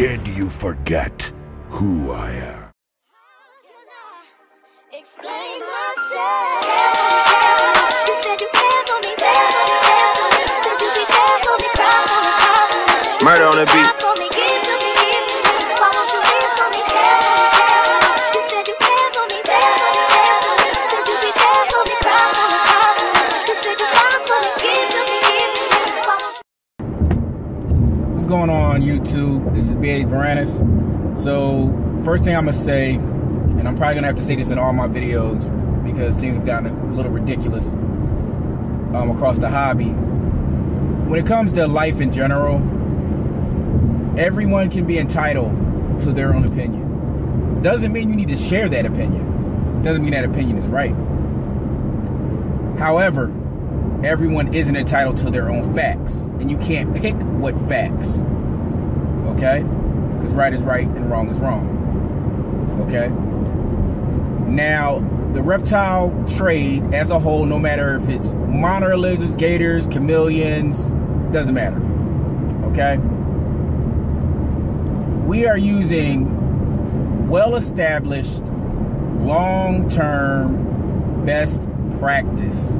Did you forget who I am? Explain myself. You said you care for me, said you be there for me, cry. Murder on the beat. For me, give to me, why won't you live for me? You said you care for me, said you be there for me, cry. You said you love for me, give to me, What's going on, YouTube? This is Varanus. So, first thing I'm gonna say, and I'm probably gonna have to say this in all my videos because things have gotten a little ridiculous across the hobby. When it comes to life in general, everyone can be entitled to their own opinion. Doesn't mean you need to share that opinion. Doesn't mean that opinion is right. However, everyone isn't entitled to their own facts, and you can't pick what facts. Okay? Because right is right and wrong is wrong. Okay? Now, the reptile trade as a whole, no matter if it's monitor lizards, gators, chameleons, doesn't matter. Okay? We are using well-established, long-term best practice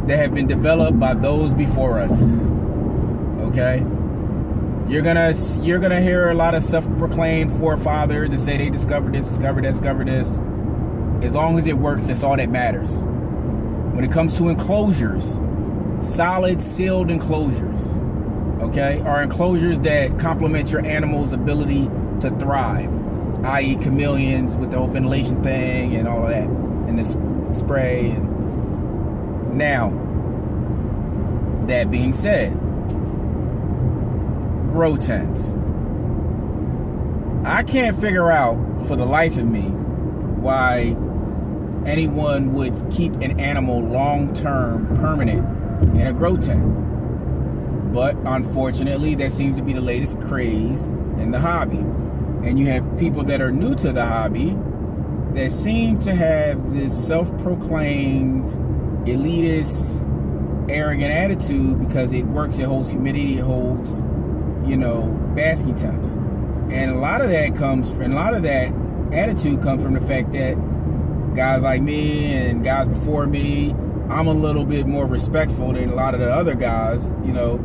that have been developed by those before us. Okay? You're gonna hear a lot of self-proclaimed forefathers that say they discovered this, discovered that, discovered this. As long as it works, that's all that matters. When it comes to enclosures, solid sealed enclosures, okay, are enclosures that complement your animal's ability to thrive, i.e. chameleons with the whole ventilation thing and all of that, and the spray. Now, that being said, grow tents. I can't figure out for the life of me why anyone would keep an animal long-term permanent in a grow tent. But unfortunately, that seems to be the latest craze in the hobby. And you have people that are new to the hobby that seem to have this self-proclaimed elitist, arrogant attitude because it works, it holds humidity, it holds, you know, basking temps. And a lot of that attitude comes from the fact that guys like me and guys before me, I'm a little bit more respectful than a lot of the other guys, you know,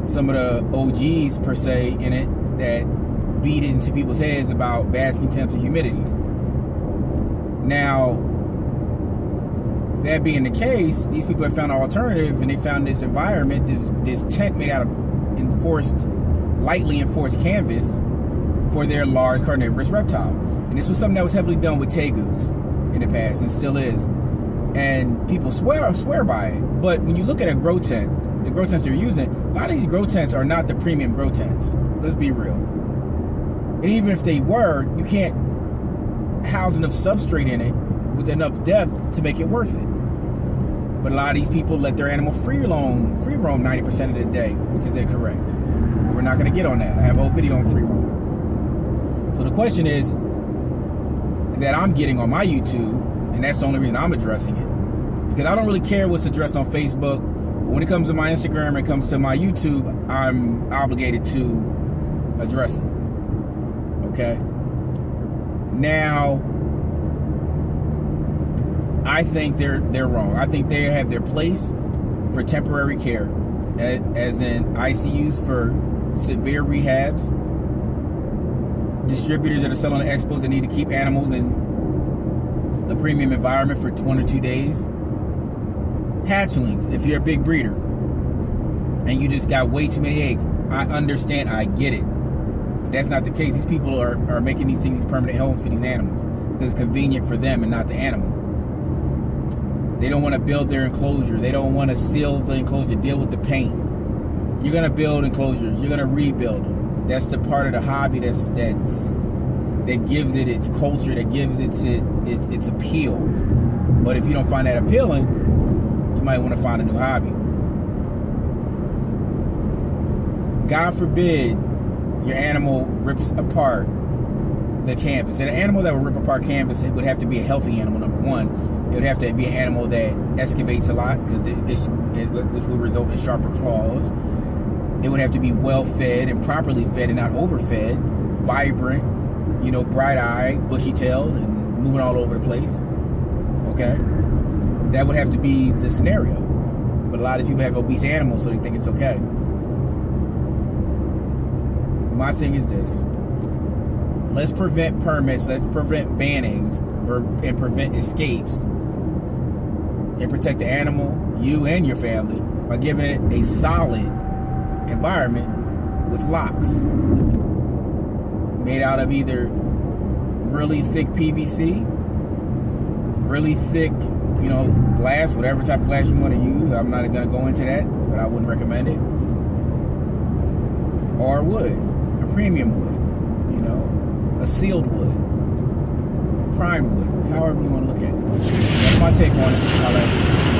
some of the OGs per se in it that beat it into people's heads about basking temps and humidity. Now, that being the case, these people have found an alternative, and they found this environment, this tent made out of lightly enforced canvas for their large carnivorous reptile. And this was something that was heavily done with tegus in the past, and still is. And people swear by it. But when you look at a grow tent, the grow tents they're using, a lot of these grow tents are not the premium grow tents. Let's be real. And even if they were, you can't house enough substrate in it with enough depth to make it worth it. But a lot of these people let their animal free roam 90% of the day, which is incorrect. We're not going to get on that. I have a whole video on free roam. So the question is that I'm getting on my YouTube, and that's the only reason I'm addressing it, because I don't really care what's addressed on Facebook. But when it comes to my Instagram, when it comes to my YouTube, I'm obligated to address it. Okay? Now, I think they're wrong. I think they have their place for temporary care, as in ICUs for severe rehabs, distributors that are selling at expos that need to keep animals in a premium environment for 1 or 2 days, hatchlings if you're a big breeder and you just got way too many eggs. I understand, I get it. But that's not the case. These people are making these things permanent homes for these animals because it's convenient for them and not the animal. They don't want to build their enclosure. They don't want to seal the enclosure, deal with the paint. You're going to build enclosures. You're going to rebuild them. That's the part of the hobby that gives it its culture, that gives it its appeal. But if you don't find that appealing, you might want to find a new hobby. God forbid your animal rips apart the canvas. And an animal that would rip apart canvas, it would have to be a healthy animal, number one. It would have to be an animal that excavates a lot, which would result in sharper claws. It would have to be well fed and properly fed and not overfed, vibrant, you know, bright-eyed, bushy-tailed, and moving all over the place. Okay? That would have to be the scenario. But a lot of people have obese animals, so they think it's okay. My thing is this. Let's prevent permits, let's prevent bannings, and prevent escapes, and protect the animal, you and your family, by giving it a solid environment with locks made out of either really thick PVC, really thick, you know, glass, whatever type of glass you want to use. I'm not going to go into that, but I wouldn't recommend it. Or wood, a premium wood, you know, a sealed wood, prime wood, however you want to look at it. That's my take on it. I'll